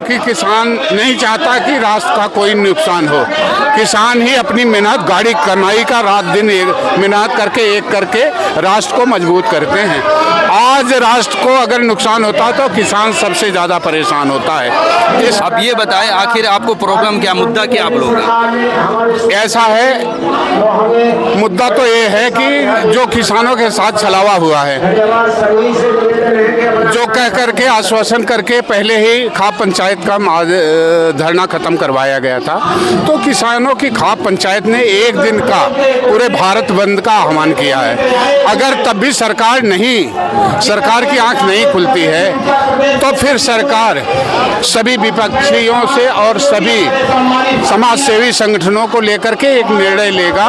क्योंकि किसान नहीं चाहता कि राष्ट्र का कोई नुकसान हो। किसान ही अपनी मेहनत, गाड़ी कमाई का रात दिन मेहनत करके एक करके राष्ट्र को मजबूत करते हैं। आज राष्ट्र को अगर नुकसान होता है तो किसान सबसे ज़्यादा परेशान होता है। अब ये बताएं, आखिर आपको प्रॉब्लम क्या, मुद्दा क्या आप लोगों का? ऐसा है, मुद्दा तो ये है कि जो किसानों के साथ छलावा हुआ है, जो कह करके आश्वासन करके पहले ही खाप पंचायत का धरना खत्म करवाया गया था, तो किसानों की खाप पंचायत ने एक दिन का पूरे भारत बंद का आह्वान किया है। अगर तब भी सरकार की आंख नहीं खुलती है तो फिर सरकार सभी विपक्षियों से और सभी समाज सेवी संगठनों को लेकर के एक निर्णय लेगा,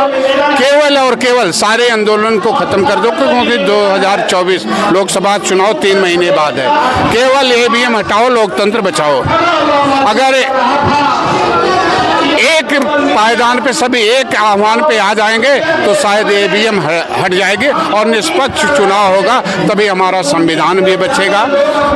केवल और केवल सारे आंदोलन को खत्म कर दो, क्योंकि 2024 लोकसभा चुनाव 3 महीने बाद है। केवल ईवीएम हटाओ, लोकतंत्र बचाओ। अगर एक पायदान पे सभी एक आह्वान पे आ जाएंगे तो शायद ईवीएम हट जाएगी और निष्पक्ष चुनाव होगा, तभी हमारा संविधान भी बचेगा।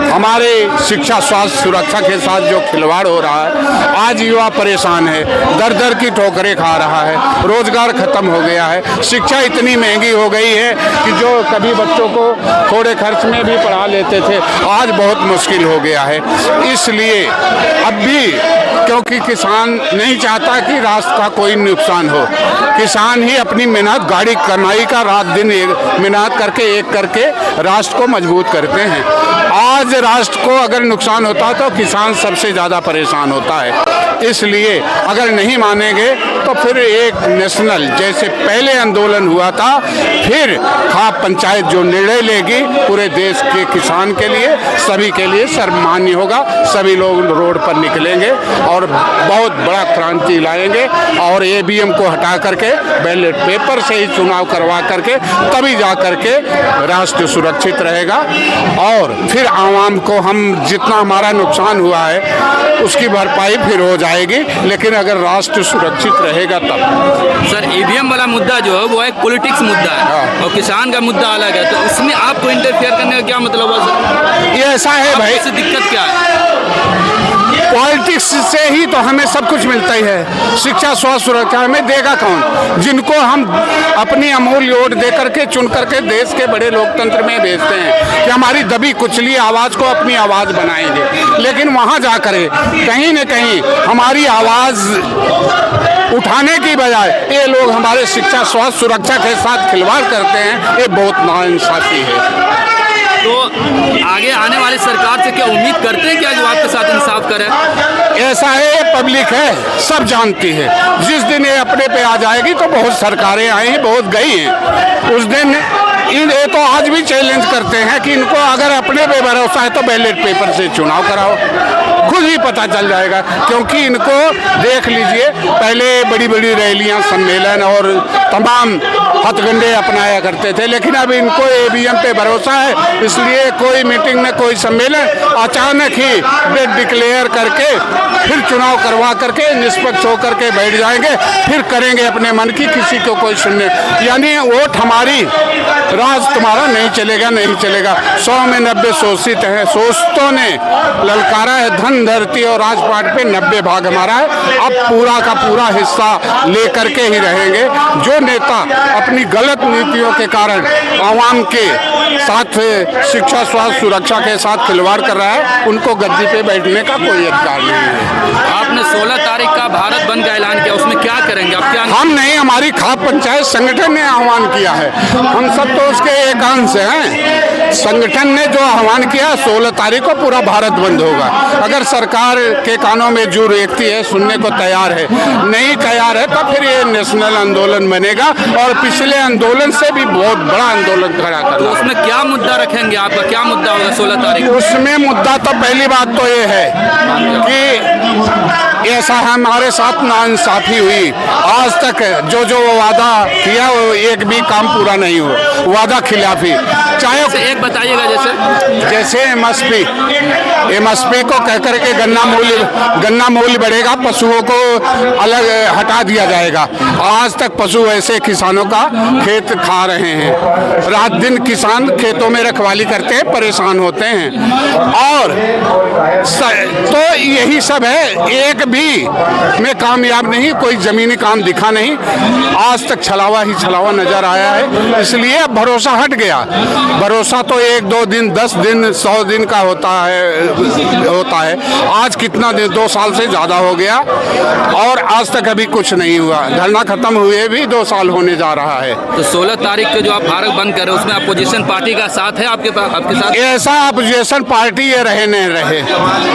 हमारे शिक्षा स्वास्थ्य सुरक्षा के साथ जो खिलवाड़ हो रहा है, आज युवा परेशान है, दर दर की ठोकरें खा रहा है, रोजगार खत्म हो गया है, शिक्षा इतनी महंगी हो गई है कि जो कभी बच्चों को थोड़े खर्च में भी पढ़ा लेते थे, आज बहुत मुश्किल हो गया है। इसलिए अब भी क्योंकि किसान नहीं चाहता कि राष्ट्र का कोई नुकसान हो, किसान ही अपनी मेहनत, गाड़ी कमाई का रात दिन मेहनत करके एक करके राष्ट्र को मजबूत करते हैं। आज राष्ट्र को अगर नुकसान होता तो किसान सबसे ज़्यादा परेशान होता है। इसलिए अगर नहीं मानेंगे तो फिर एक नेशनल जैसे पहले आंदोलन हुआ था, फिर खाप पंचायत जो निर्णय लेगी पूरे देश के किसान के लिए, सभी के लिए सर्वमान्य होगा। सभी लोग रोड पर निकलेंगे और बहुत बड़ा क्रांति लाएंगे और ईवीएम को हटा करके बैलेट पेपर से ही चुनाव करवा करके तभी जा करके राष्ट्र सुरक्षित रहेगा। और फिर आवाम को हम जितना हमारा नुकसान हुआ है उसकी भरपाई फिर हो जाएगी, लेकिन अगर राष्ट्र सुरक्षित रहेगा तब। सर, ईवीएम वाला मुद्दा जो है वो एक पॉलिटिक्स मुद्दा है और किसान का मुद्दा अलग है, तो उसमें आपको इंटरफेयर करने का क्या मतलब है सर? ये ऐसा है भाई, इससे दिक्कत क्या है? पॉलिटिक्स से ही तो हमें सब कुछ मिलता ही है। शिक्षा स्वास्थ्य सुरक्षा हमें देगा कौन? जिनको हम अपनी अमूल्य वोट दे करके चुन करके देश के बड़े लोकतंत्र में भेजते हैं कि हमारी दबी कुचली आवाज़ को अपनी आवाज़ बनाएंगे, लेकिन वहाँ जाकर कहीं न कहीं हमारी आवाज़ उठाने की बजाय ये लोग हमारे शिक्षा स्वास्थ्य सुरक्षा के साथ खिलवाड़ करते हैं। ये बहुत नाइंसाफी है। तो आगे आने वाली सरकार से क्या उम्मीद करते हैं क्या जो आपके साथ इंसाफ करे? ऐसा है, ये पब्लिक है, सब जानती है। जिस दिन ये अपने पे आ जाएगी तो बहुत सरकारें आई हैं, बहुत गई हैं, उस दिन ये तो आज भी चैलेंज करते हैं कि इनको अगर अपने पे भरोसा है तो बैलेट पेपर से चुनाव कराओ, खुद ही पता चल जाएगा। क्योंकि इनको देख लीजिए, पहले बड़ी बड़ी रैलियां, सम्मेलन और तमाम हथकंडे अपनाया करते थे, लेकिन अब इनको ईवीएम पे भरोसा है, इसलिए कोई मीटिंग में कोई सम्मेलन अचानक ही डेट डिक्लेयर करके फिर चुनाव करवा करके निष्पक्ष होकर के बैठ जाएंगे, फिर करेंगे अपने मन की, किसी को कोई सुनने, यानी वोट हमारी, राज तुम्हारा नहीं चलेगा, नहीं चलेगा। 100 में 90 शोषित हैं, शोषितों ने ललकारा है, धन धरती और राजपाट पे 90 भाग हमारा है। अब पूरा का पूरा हिस्सा लेकर के ही रहेंगे। जो नेता अपनी गलत नीतियों के कारण आवाम के साथ शिक्षा स्वास्थ्य सुरक्षा के साथ खिलवाड़ कर रहा है, उनको गद्दी पे बैठने का कोई अधिकार नहीं है। आपने 16 तारीख का भारत बंद का ऐलान किया, उसमें क्या करेंगे आप? क्या हम नहीं, हमारी खाप पंचायत संगठन ने आह्वान किया है, हम सब तो उसके एक अंश हैं। संगठन ने जो आह्वान किया 16 तारीख को पूरा भारत बंद होगा। अगर सरकार के कानों में जो रेखती है, सुनने को तैयार है, नहीं तैयार है, तो फिर ये नेशनल आंदोलन बनेगा और पिछले आंदोलन से भी बहुत बड़ा आंदोलन खड़ा करना। उसमें क्या मुद्दा रखेंगे? आपका क्या मुद्दा होगा 16 तारीख? उसमें मुद्दा तो पहली बात तो ये है कि ऐसा हमारे साथ नाइंसाफी हुई। आज तक जो जो वादा किया वो एक भी काम पूरा नहीं हुआ, वादा खिलाफी। चाहे एक बताइएगा जैसे एमएसपी को कह करके गन्ना मूल्य बढ़ेगा, पशुओं को अलग हटा दिया जाएगा। आज तक पशु ऐसे किसानों का खेत खा रहे हैं। रात दिन किसान खेतों में रखवाली करते हैं, परेशान होते हैं। और तो यही सब है, एक भी में कामयाब नहीं, कोई जमीनी काम दिखा नहीं। आज तक छलावा ही छलावा नजर आया है, इसलिए अब भरोसा हट गया। भरोसा तो 1 2 दिन 10 दिन 100 दिन का होता है। आज कितना दिन, 2 साल से ज्यादा हो गया और आज तक अभी कुछ नहीं हुआ। धरना खत्म हुए भी 2 साल होने जा रहा है। तो 16 तारीख को जो आप भारत बंद कर रहे हो उसमें अपोजिशन पार्टी का साथ है आपके साथ? ऐसा अपोजिशन पार्टी ये रहे नहीं रहे,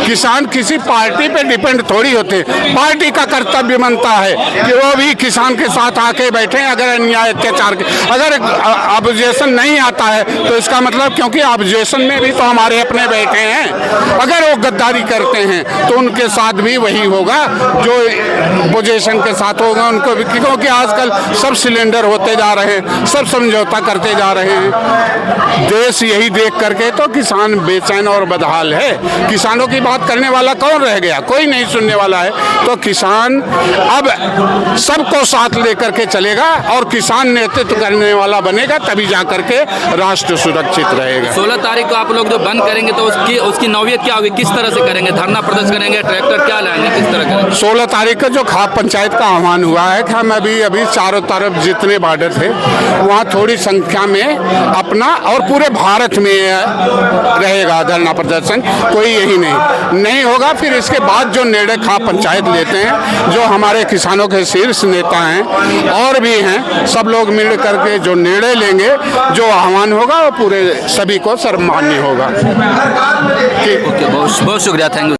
किसान किसी पार्टी पे डिपेंड थोड़ी होते। पार्टी का कर्तव्य बनता है कि वो भी किसान के साथ आके बैठे। अगर अन्याय अत्याचार अगर अपोजिशन नहीं आता है तो इसका मतलब, क्योंकि अपोजिशन में भी तो हमारे अपने बैठे हैं, अगर वो गद्दारी करते हैं तो उनके साथ भी वही होगा जो अपोजिशन के साथ होगा उनको भी। क्योंकि आजकल सब सिलेंडर होते जा रहे हैं, सब समझौता करते जा रहे हैं। देश यही देख करके तो किसान बेचैन और बदहाल है। किसानों की बात करने वाला कौन रह गया? कोई नहीं सुनने वाला है। तो किसान अब सबको साथ लेकर के चलेगा और किसान नेतृत्व करने वाला बनेगा, तभी जा करके राष्ट्र सुरक्षित रहेगा। 16 तारीख को आप लोग जो बंद करेंगे तो उसकी नौयत क्या होगी? किस तरह से करेंगे? धरना प्रदर्शन करेंगे, ट्रैक्टर क्या लाएंगे, किस तरह करेंगे? 16 तारीख को जो खाप पंचायत का आह्वान हुआ है कि हम अभी चारों तरफ जितने बॉर्डर थे वहाँ थोड़ी संख्या में अपना और पूरे भारत में रहेगा धरना प्रदर्शन। कोई यही नहीं होगा। फिर इसके बाद जो निर्णय खाप पंचायत लेते हैं, जो हमारे किसानों के शीर्ष नेता हैं और भी हैं, सब लोग मिल करके जो निर्णय लेंगे, जो आह्वान होगा वो पूरे सभी को सर्वमान्य होगा। ओके, बहुत शुक्रिया, थैंक यू।